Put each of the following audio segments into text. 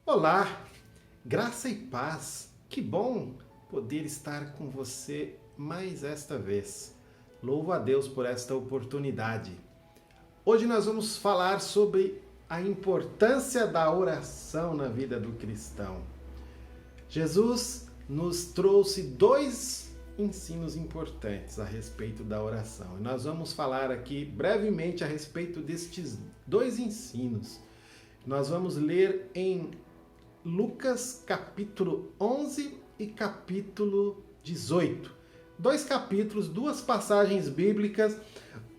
Olá, graça e paz. Que bom poder estar com você mais esta vez. Louvo a Deus por esta oportunidade. Hoje nós vamos falar sobre a importância da oração na vida do cristão. Jesus nos trouxe dois ensinos importantes a respeito da oração. E nós vamos falar aqui brevemente a respeito destes dois ensinos. Nós vamos ler em Lucas capítulo 11 e capítulo 18. Dois capítulos, duas passagens bíblicas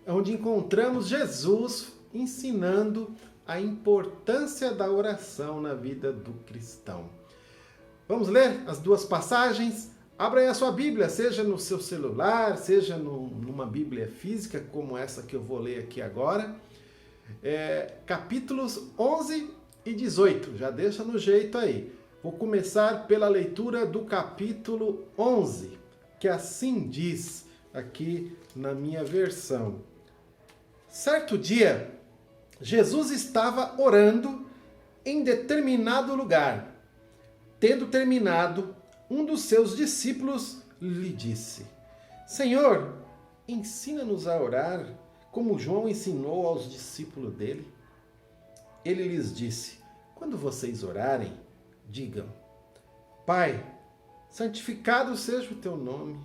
onde encontramos Jesus ensinando a importância da oração na vida do cristão. Vamos ler as duas passagens? Abra aí a sua Bíblia, seja no seu celular, seja numa Bíblia física, como essa que eu vou ler aqui agora. Capítulos 11 e 18, já deixa no jeito aí. Vou começar pela leitura do capítulo 11, que assim diz aqui na minha versão. Certo dia, Jesus estava orando em determinado lugar. Tendo terminado, um dos seus discípulos lhe disse: Senhor, ensina-nos a orar, como João ensinou aos discípulos dele. Ele lhes disse: quando vocês orarem, digam: Pai, santificado seja o teu nome,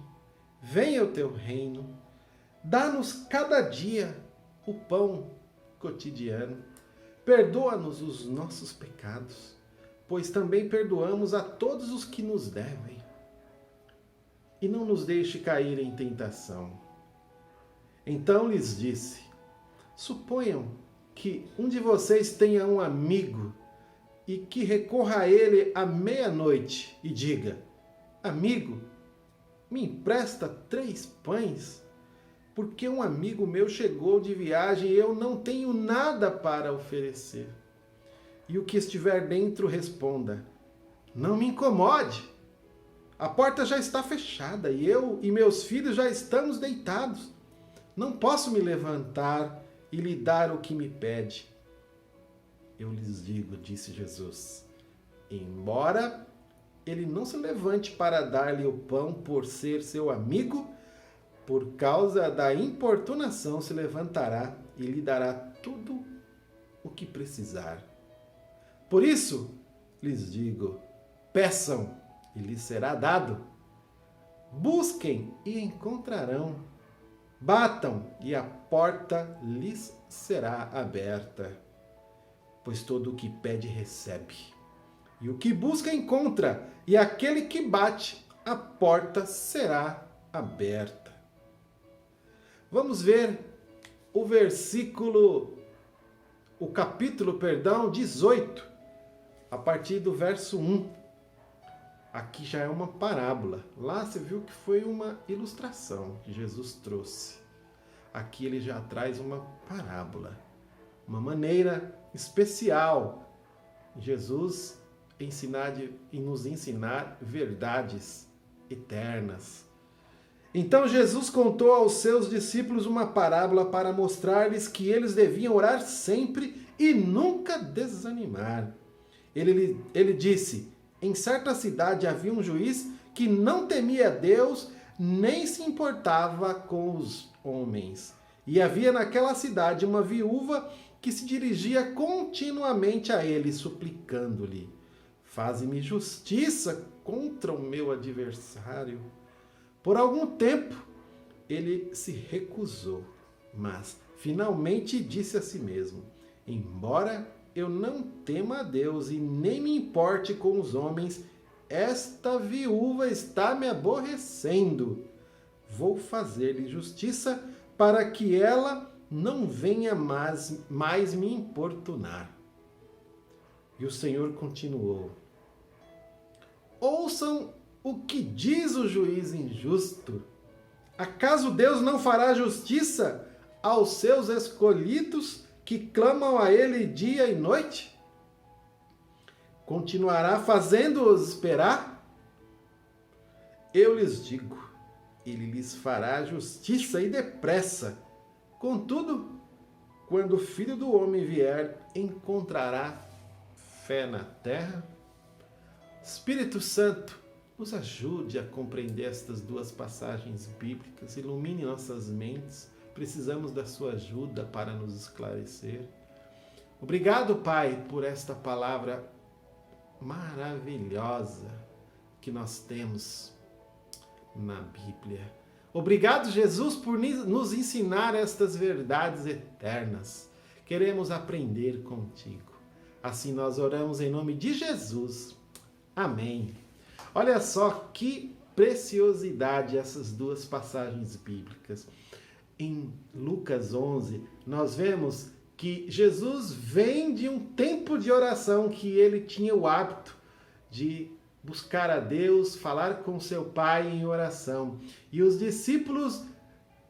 venha o teu reino, dá-nos cada dia o pão cotidiano, perdoa-nos os nossos pecados, pois também perdoamos a todos os que nos devem. E não nos deixe cair em tentação. Então lhes disse: suponham que um de vocês tenha um amigo e que recorra a ele à meia-noite e diga: amigo, me empresta 3 pães, porque um amigo meu chegou de viagem e eu não tenho nada para oferecer. E o que estiver dentro responda: não me incomode, a porta já está fechada e eu e meus filhos já estamos deitados. Não posso me levantar e lhe dar o que me pede. Eu lhes digo, disse Jesus, embora ele não se levante para dar-lhe o pão por ser seu amigo, por causa da importunação se levantará e lhe dará tudo o que precisar. Por isso, lhes digo, peçam e lhes será dado. Busquem e encontrarão. Batam e a porta lhes será aberta. Pois todo o que pede recebe, e o que busca encontra, e aquele que bate, a porta será aberta. Vamos ver o capítulo 18, a partir do verso 1. Aqui já é uma parábola. Lá você viu que foi uma ilustração que Jesus trouxe. Aqui ele já traz uma parábola, uma maneira especial Jesus nos ensinar verdades eternas. Então Jesus contou aos seus discípulos uma parábola para mostrar-lhes que eles deviam orar sempre e nunca desanimar. Ele disse: em certa cidade havia um juiz que não temia Deus nem se importava com os homens. E havia naquela cidade uma viúva que se dirigia continuamente a ele, suplicando-lhe: faze-me justiça contra o meu adversário. Por algum tempo ele se recusou, mas finalmente disse a si mesmo: embora eu não tema a Deus e nem me importe com os homens, esta viúva está me aborrecendo. Vou fazer-lhe justiça para que ela não venha mais me importunar. E o Senhor continuou: ouçam o que diz o juiz injusto. Acaso Deus não fará justiça aos seus escolhidos que clamam a ele dia e noite? Continuará fazendo-os esperar? Eu lhes digo, ele lhes fará justiça e depressa. Contudo, quando o Filho do Homem vier, encontrará fé na terra. Espírito Santo, nos ajude a compreender estas duas passagens bíblicas, ilumine nossas mentes, precisamos da sua ajuda para nos esclarecer. Obrigado, Pai, por esta palavra maravilhosa que nós temos na Bíblia. Obrigado, Jesus, por nos ensinar estas verdades eternas. Queremos aprender contigo. Assim nós oramos em nome de Jesus. Amém. Olha só que preciosidade essas duas passagens bíblicas. Em Lucas 11, nós vemos que Jesus vem de um tempo de oração que ele tinha o hábito de buscar a Deus, falar com seu Pai em oração. E os discípulos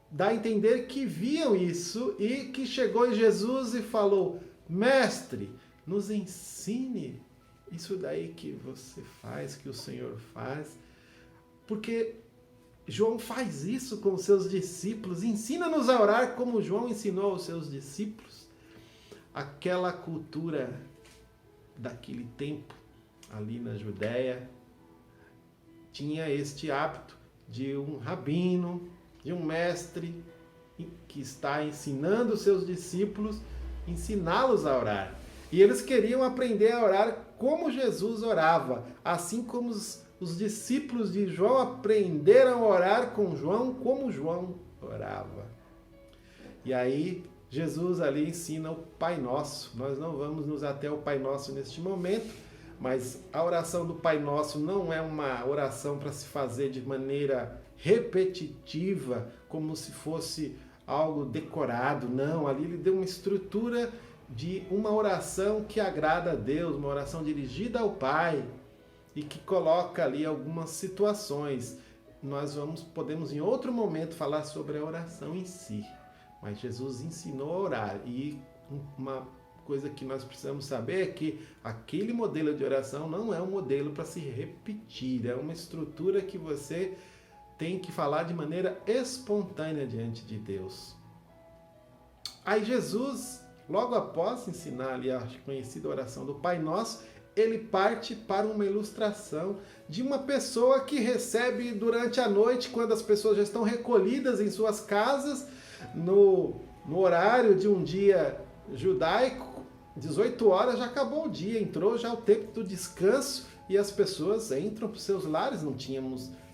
dá a entender que viam isso e que chegou Jesus e falou: Mestre, nos ensine isso daí que você faz, que o Senhor faz. Porque João faz isso com os seus discípulos. Ensina-nos a orar como João ensinou aos seus discípulos. Aquela cultura daquele tempo, ali na Judéia, tinha este hábito de um rabino, de um mestre que está ensinando os seus discípulos, ensiná-los a orar. E eles queriam aprender a orar como Jesus orava, assim como os discípulos de João aprenderam a orar com João como João orava. E aí Jesus ali ensina o Pai Nosso. Nós não vamos nos ater ao Pai Nosso neste momento, mas a oração do Pai Nosso não é uma oração para se fazer de maneira repetitiva, como se fosse algo decorado. Não, ali ele deu uma estrutura de uma oração que agrada a Deus, uma oração dirigida ao Pai e que coloca ali algumas situações. Nós podemos em outro momento falar sobre a oração em si, mas Jesus ensinou a orar. E uma coisa que nós precisamos saber é que aquele modelo de oração não é um modelo para se repetir, é uma estrutura que você tem que falar de maneira espontânea diante de Deus. Aí Jesus, logo após ensinar ali a conhecida oração do Pai Nosso, ele parte para uma ilustração de uma pessoa que recebe durante a noite, quando as pessoas já estão recolhidas em suas casas, no horário de um dia judaico, 18 horas já acabou o dia, entrou já o tempo do descanso e as pessoas entram para os seus lares.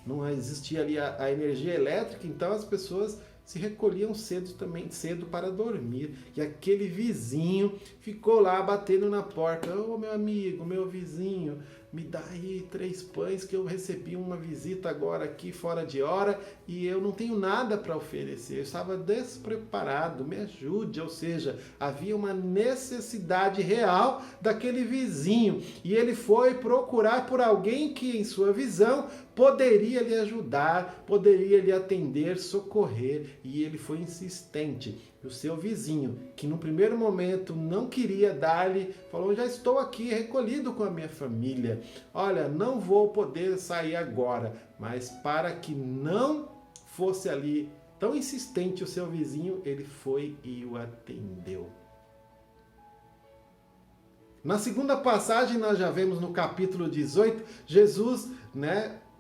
Não existia ali a energia elétrica, então as pessoas se recolhiam cedo para dormir. E aquele vizinho ficou lá batendo na porta: ô meu amigo, meu vizinho, me dá aí 3 pães que eu recebi uma visita agora aqui fora de hora e eu não tenho nada para oferecer, eu estava despreparado, me ajude. Ou seja, havia uma necessidade real daquele vizinho e ele foi procurar por alguém que, em sua visão, poderia lhe ajudar, poderia lhe atender, socorrer, e ele foi insistente. O seu vizinho, que no primeiro momento não queria dar-lhe, falou: já estou aqui recolhido com a minha família, olha, não vou poder sair agora. Mas para que não fosse ali tão insistente o seu vizinho, ele foi e o atendeu. Na segunda passagem, nós já vemos no capítulo 18, Jesus,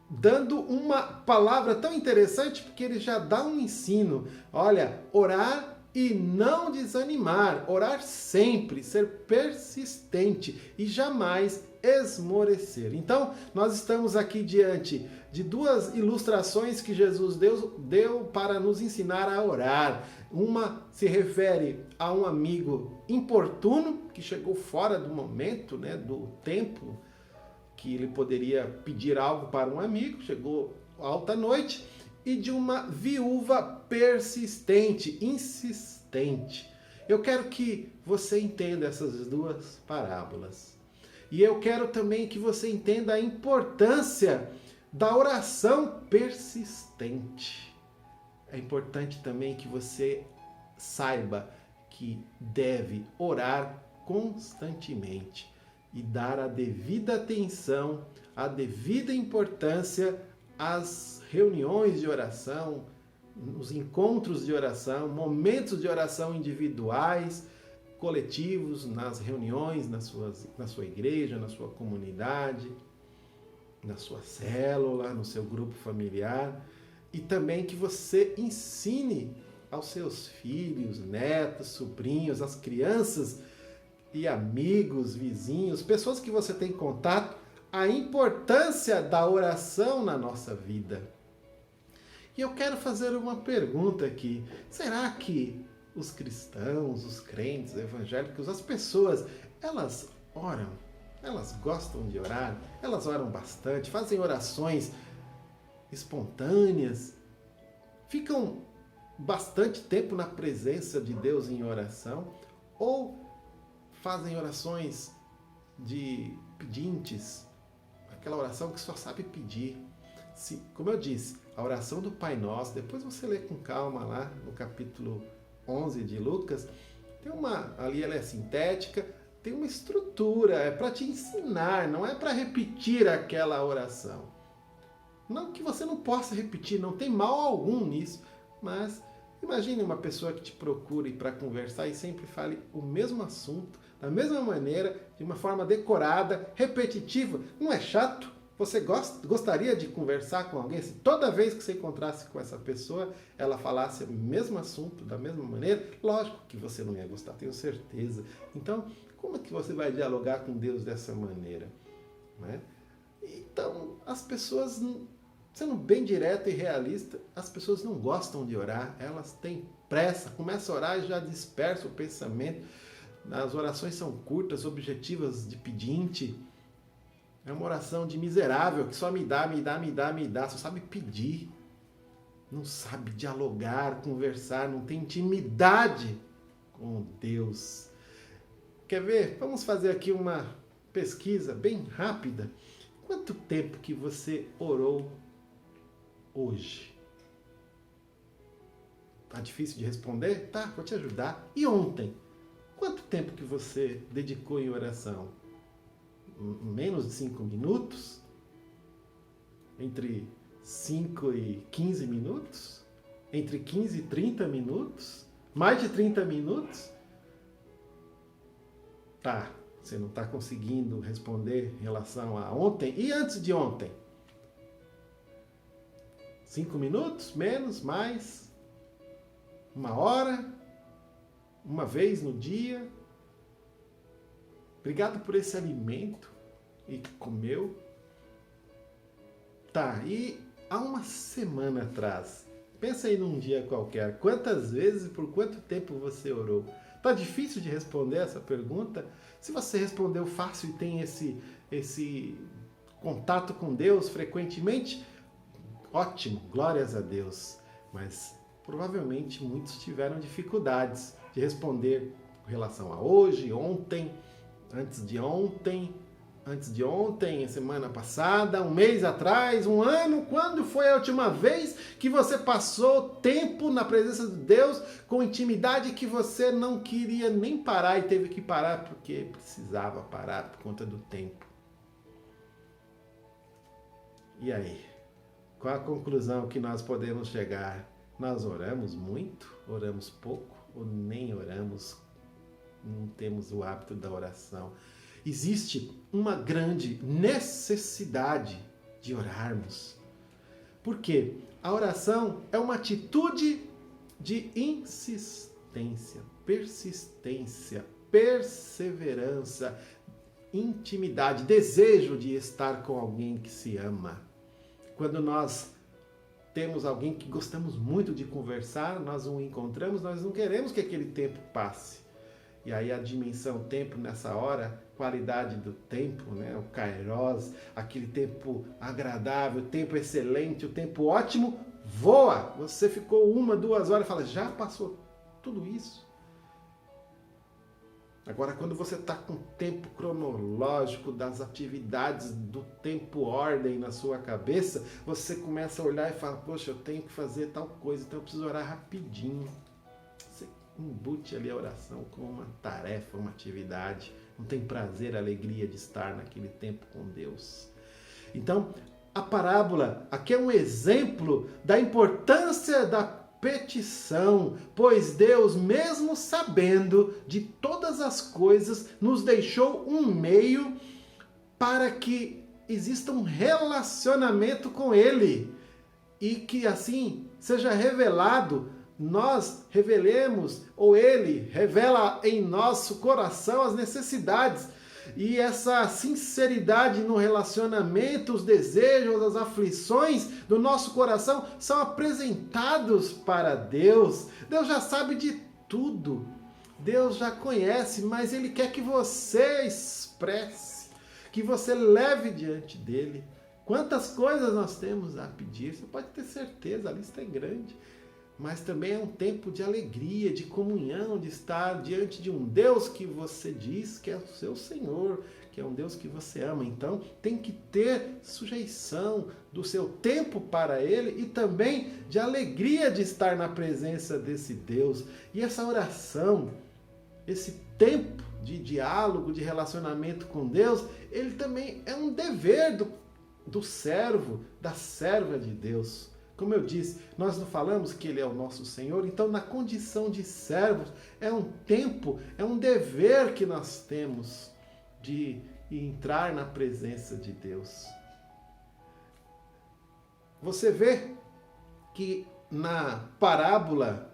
dando uma palavra tão interessante, porque ele já dá um ensino. Olha, orar e não desanimar, orar sempre, ser persistente e jamais esmorecer. Então, nós estamos aqui diante de 2 ilustrações que Jesus deu para nos ensinar a orar. Uma se refere a um amigo importuno que chegou fora do momento, do tempo que ele poderia pedir algo para um amigo, chegou alta noite, e de uma viúva persistente, insistente. Eu quero que você entenda essas 2 parábolas. E eu quero também que você entenda a importância da oração persistente. É importante também que você saiba que deve orar constantemente e dar a devida atenção, a devida importância às reuniões de oração, os encontros de oração, momentos de oração individuais, coletivos, nas reuniões, na sua igreja, na sua comunidade, na sua célula, no seu grupo familiar, e também que você ensine aos seus filhos, netos, sobrinhos, às crianças e amigos, vizinhos, pessoas que você tem contato, a importância da oração na nossa vida. E eu quero fazer uma pergunta aqui. Será que os cristãos, os crentes evangélicos, as pessoas, elas oram? Elas gostam de orar? Elas oram bastante? Fazem orações espontâneas? Ficam bastante tempo na presença de Deus em oração? Ou fazem orações de pedintes? Aquela oração que só sabe pedir. Como eu disse, a oração do Pai Nosso, depois você lê com calma lá no capítulo 11 de Lucas, ali ela é sintética, tem uma estrutura, é para te ensinar, não é para repetir aquela oração. Não que você não possa repetir, não tem mal algum nisso, mas imagine uma pessoa que te procure para conversar e sempre fale o mesmo assunto, da mesma maneira, de uma forma decorada, repetitiva. Não é chato? Você gostaria de conversar com alguém se toda vez que você encontrasse com essa pessoa, ela falasse o mesmo assunto, da mesma maneira? Lógico que você não ia gostar, tenho certeza. Então, como é que você vai dialogar com Deus dessa maneira? Né? Então, as pessoas, sendo bem direto e realista, as pessoas não gostam de orar, elas têm pressa, começam a orar e já dispersa o pensamento. As orações são curtas, objetivas, de pedinte. É uma oração de miserável, que só me dá, só sabe pedir. Não sabe dialogar, conversar, não tem intimidade com Deus. Quer ver? Vamos fazer aqui uma pesquisa bem rápida. Quanto tempo que você orou hoje? Tá difícil de responder? Tá, vou te ajudar. E ontem? Quanto tempo que você dedicou em oração? Menos de 5 minutos? Entre 5 e 15 minutos? Entre 15 e 30 minutos? Mais de 30 minutos? Tá, você não está conseguindo responder em relação a ontem e antes de ontem? 5 minutos? Menos? Mais? 1 hora? Uma vez no dia? Obrigado por esse alimento e que comeu. Tá, e há uma semana atrás, pensa aí num dia qualquer, quantas vezes e por quanto tempo você orou? Tá difícil de responder essa pergunta? Se você respondeu fácil e tem esse contato com Deus frequentemente, ótimo, glórias a Deus. Mas provavelmente muitos tiveram dificuldades de responder com relação a hoje, ontem, antes de ontem, semana passada, um mês atrás, um ano. Quando foi a última vez que você passou tempo na presença de Deus com intimidade que você não queria nem parar e teve que parar porque precisava parar por conta do tempo? E aí? Qual a conclusão que nós podemos chegar? Nós oramos muito? Oramos pouco? Ou nem oramos? Não temos o hábito da oração. Existe uma grande necessidade de orarmos. Por quê? A oração é uma atitude de insistência, persistência, perseverança, intimidade, desejo de estar com alguém que se ama. Quando nós temos alguém que gostamos muito de conversar, nós o encontramos, nós não queremos que aquele tempo passe. E aí a dimensão tempo nessa hora, qualidade do tempo, né? O kairos, aquele tempo agradável, tempo excelente, o tempo ótimo, voa! Você ficou 1, 2 horas e fala, já passou tudo isso? Agora, quando você está com o tempo cronológico das atividades do tempo ordem na sua cabeça, você começa a olhar e fala, poxa, eu tenho que fazer tal coisa, então eu preciso orar rapidinho. Você embute ali a oração como uma tarefa, uma atividade. Não tem prazer, alegria de estar naquele tempo com Deus. Então, a parábola aqui é um exemplo da importância da petição, pois Deus, mesmo sabendo de todas as coisas, nos deixou um meio para que exista um relacionamento com Ele e que assim seja revelado, nós revelemos, ou Ele revela em nosso coração as necessidades. E essa sinceridade no relacionamento, os desejos, as aflições do nosso coração são apresentados para Deus. Deus já sabe de tudo. Deus já conhece, mas Ele quer que você expresse, que você leve diante dEle. Quantas coisas nós temos a pedir, você pode ter certeza, a lista é grande. Mas também é um tempo de alegria, de comunhão, de estar diante de um Deus que você diz que é o seu Senhor, que é um Deus que você ama. Então, tem que ter sujeição do seu tempo para Ele e também de alegria de estar na presença desse Deus. E essa oração, esse tempo de diálogo, de relacionamento com Deus, ele também é um dever do servo, da serva de Deus. Como eu disse, nós não falamos que Ele é o nosso Senhor, então na condição de servos é um tempo, é um dever que nós temos de entrar na presença de Deus. Você vê que na parábola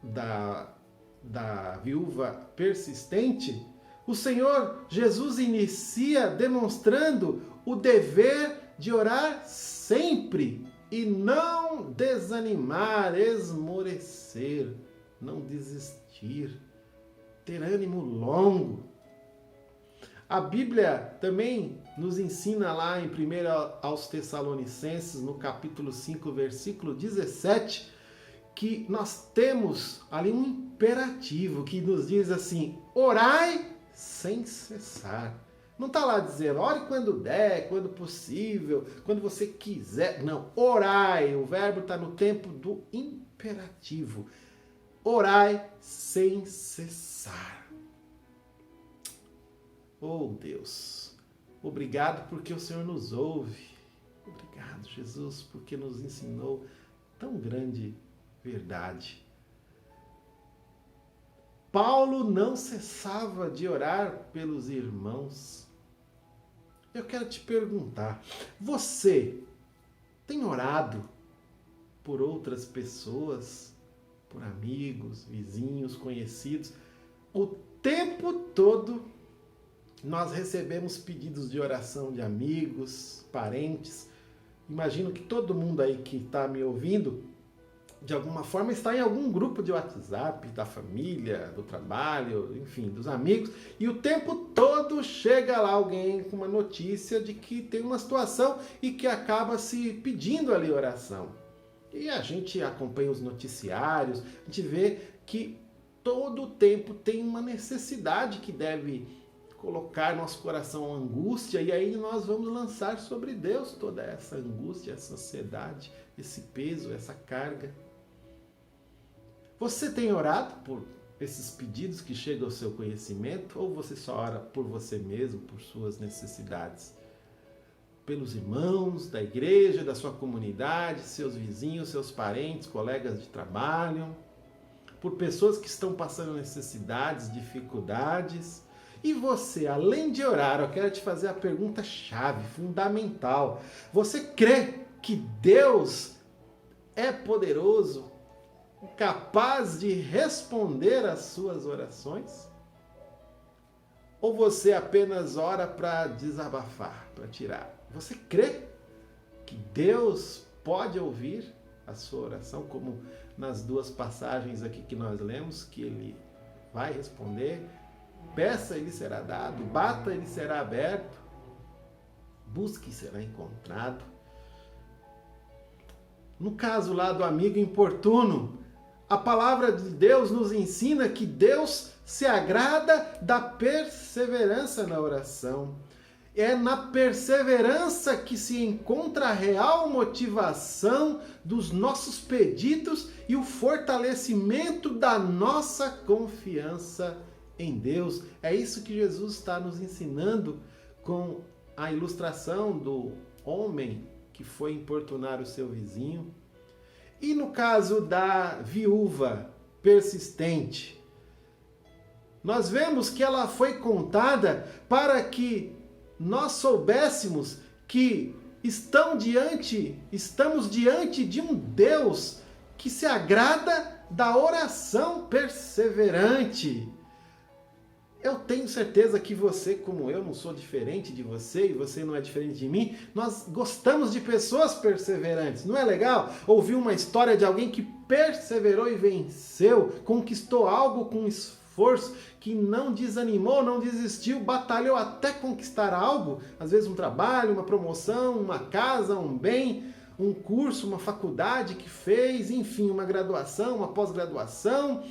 da viúva persistente, o Senhor Jesus inicia demonstrando o dever de orar sempre e não desanimar, esmorecer, não desistir, ter ânimo longo. A Bíblia também nos ensina lá em 1 aos Tessalonicenses, no capítulo 5, versículo 17, que nós temos ali um imperativo que nos diz assim: orai sem cessar. Não está lá dizendo, ore quando der, quando possível, quando você quiser. Não, orai. O verbo está no tempo do imperativo. Orai sem cessar. Oh Deus, obrigado porque o Senhor nos ouve. Obrigado, Jesus, porque nos ensinou tão grande verdade. Paulo não cessava de orar pelos irmãos. Eu quero te perguntar, você tem orado por outras pessoas, por amigos, vizinhos, conhecidos? O tempo todo nós recebemos pedidos de oração de amigos, parentes. Imagino que todo mundo aí que está me ouvindo, de alguma forma, está em algum grupo de WhatsApp, da família, do trabalho, enfim, dos amigos, e o tempo todo chega lá alguém com uma notícia de que tem uma situação e que acaba se pedindo ali oração. E a gente acompanha os noticiários, a gente vê que todo o tempo tem uma necessidade que deve colocar nosso coração em angústia, e aí nós vamos lançar sobre Deus toda essa angústia, essa ansiedade, esse peso, essa carga. Você tem orado por esses pedidos que chegam ao seu conhecimento, ou você só ora por você mesmo, por suas necessidades? Pelos irmãos da igreja, da sua comunidade, seus vizinhos, seus parentes, colegas de trabalho, por pessoas que estão passando necessidades, dificuldades. E você, além de orar, eu quero te fazer a pergunta-chave, fundamental. Você crê que Deus é poderoso, capaz de responder às suas orações? Ou você apenas ora para desabafar, para tirar? Você crê que Deus pode ouvir a sua oração, como nas duas passagens aqui que nós lemos, que Ele vai responder? Peça, Ele será dado. Bata, Ele será aberto. Busque, será encontrado. No caso lá do amigo importuno, a palavra de Deus nos ensina que Deus se agrada da perseverança na oração. É na perseverança que se encontra a real motivação dos nossos pedidos e o fortalecimento da nossa confiança em Deus. É isso que Jesus está nos ensinando com a ilustração do homem que foi importunar o seu vizinho. E no caso da viúva persistente, nós vemos que ela foi contada para que nós soubéssemos que estamos diante de um Deus que se agrada da oração perseverante. Eu tenho certeza que você, como eu, não sou diferente de você e você não é diferente de mim. Nós gostamos de pessoas perseverantes. Não é legal ouvir uma história de alguém que perseverou e venceu, conquistou algo com esforço, que não desanimou, não desistiu, batalhou até conquistar algo, às vezes um trabalho, uma promoção, uma casa, um bem, um curso, uma faculdade que fez, enfim, uma graduação, uma pós-graduação.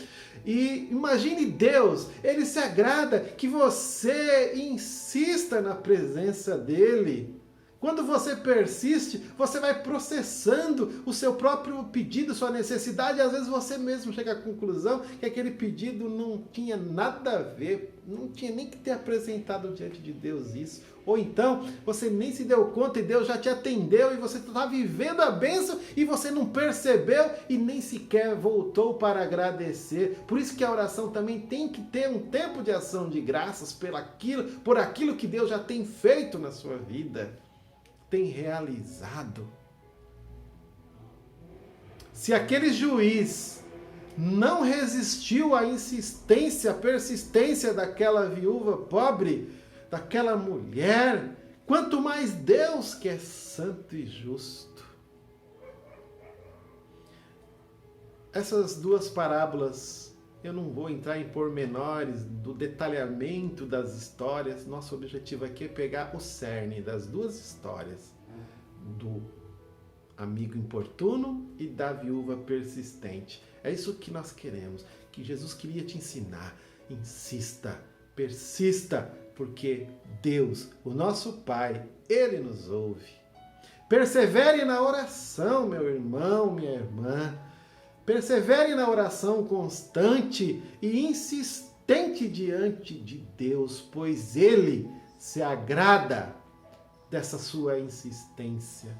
E imagine Deus, Ele se agrada que você insista na presença dEle. Quando você persiste, você vai processando o seu próprio pedido, sua necessidade, e às vezes você mesmo chega à conclusão que aquele pedido não tinha nada a ver, não tinha nem que ter apresentado diante de Deus isso. Ou então, você nem se deu conta e Deus já te atendeu e você está vivendo a bênção e você não percebeu e nem sequer voltou para agradecer. Por isso que a oração também tem que ter um tempo de ação de graças por aquilo que Deus já tem feito na sua vida, tem realizado. Se aquele juiz não resistiu à insistência, à persistência daquela viúva pobre, daquela mulher, quanto mais Deus, que é santo e justo. Essas duas parábolas, eu não vou entrar em pormenores do detalhamento das histórias. Nosso objetivo aqui é pegar o cerne das duas histórias, do amigo importuno e da viúva persistente. É isso que nós queremos, que Jesus queria te ensinar. Insista, persista, porque Deus, o nosso Pai, Ele nos ouve. Persevere na oração, meu irmão, minha irmã. Persevere na oração constante e insistente diante de Deus, pois Ele se agrada dessa sua insistência.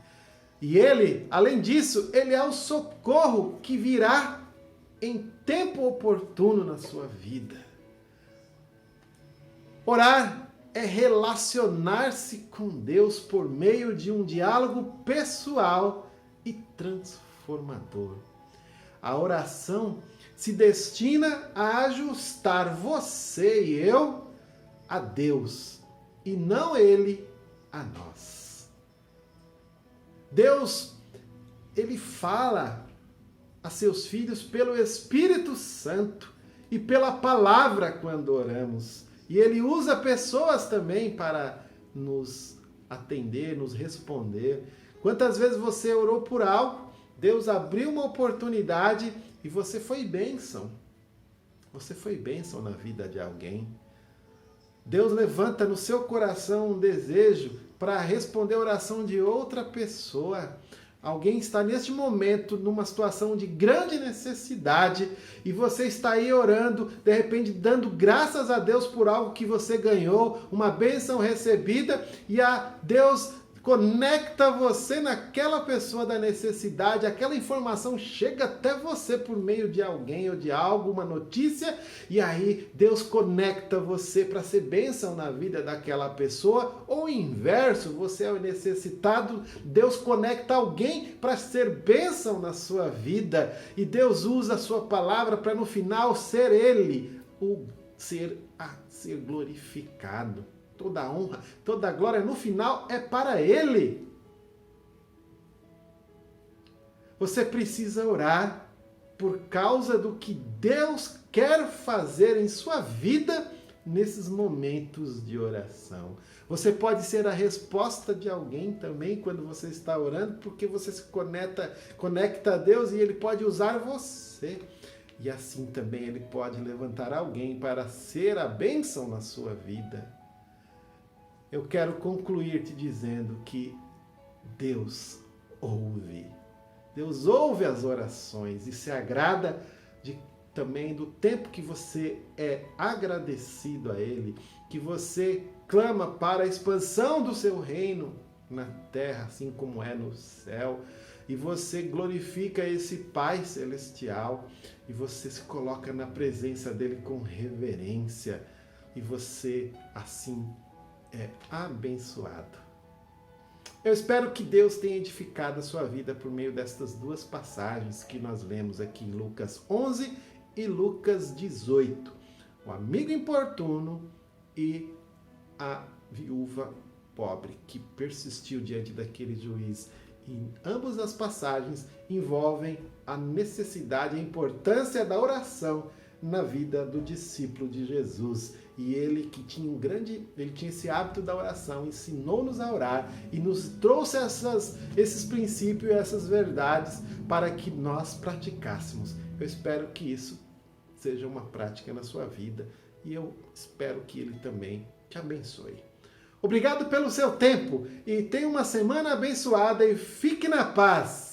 E Ele, além disso, Ele é o socorro que virá em tempo oportuno na sua vida. Orar é relacionar-se com Deus por meio de um diálogo pessoal e transformador. A oração se destina a ajustar você e eu a Deus e não Ele a nós. Deus, Ele fala a seus filhos pelo Espírito Santo e pela palavra quando oramos. E Ele usa pessoas também para nos atender, nos responder. Quantas vezes você orou por algo, Deus abriu uma oportunidade e você foi bênção. Você foi bênção na vida de alguém. Deus levanta no seu coração um desejo para responder a oração de outra pessoa. Alguém está neste momento numa situação de grande necessidade e você está aí orando, de repente dando graças a Deus por algo que você ganhou, uma bênção recebida, e a Deus conecta você naquela pessoa da necessidade, aquela informação chega até você por meio de alguém ou de algo, uma notícia, e aí Deus conecta você para ser bênção na vida daquela pessoa, ou o inverso, você é o necessitado, Deus conecta alguém para ser bênção na sua vida, e Deus usa a sua palavra para no final ser Ele o ser a ser glorificado. Toda a honra, toda a glória no final é para Ele. Você precisa orar por causa do que Deus quer fazer em sua vida nesses momentos de oração. Você pode ser a resposta de alguém também quando você está orando, porque você se conecta a Deus e Ele pode usar você. E assim também Ele pode levantar alguém para ser a bênção na sua vida. Eu quero concluir te dizendo que Deus ouve. Deus ouve as orações e se agrada também do tempo que você é agradecido a Ele, que você clama para a expansão do seu reino na terra, assim como é no céu. e você glorifica esse Pai Celestial e você se coloca na presença dele com reverência e você assim é abençoado. Eu espero que Deus tenha edificado a sua vida por meio destas duas passagens que nós lemos aqui em Lucas 11 e Lucas 18. O amigo importuno e a viúva pobre que persistiu diante daquele juiz. E ambas as passagens envolvem a necessidade e a importância da oração na vida do discípulo de Jesus. E ele que tinha ele tinha esse hábito da oração, ensinou-nos a orar e nos trouxe esses princípios e essas verdades para que nós praticássemos. Eu espero que isso seja uma prática na sua vida e eu espero que ele também te abençoe. Obrigado pelo seu tempo e tenha uma semana abençoada e fique na paz.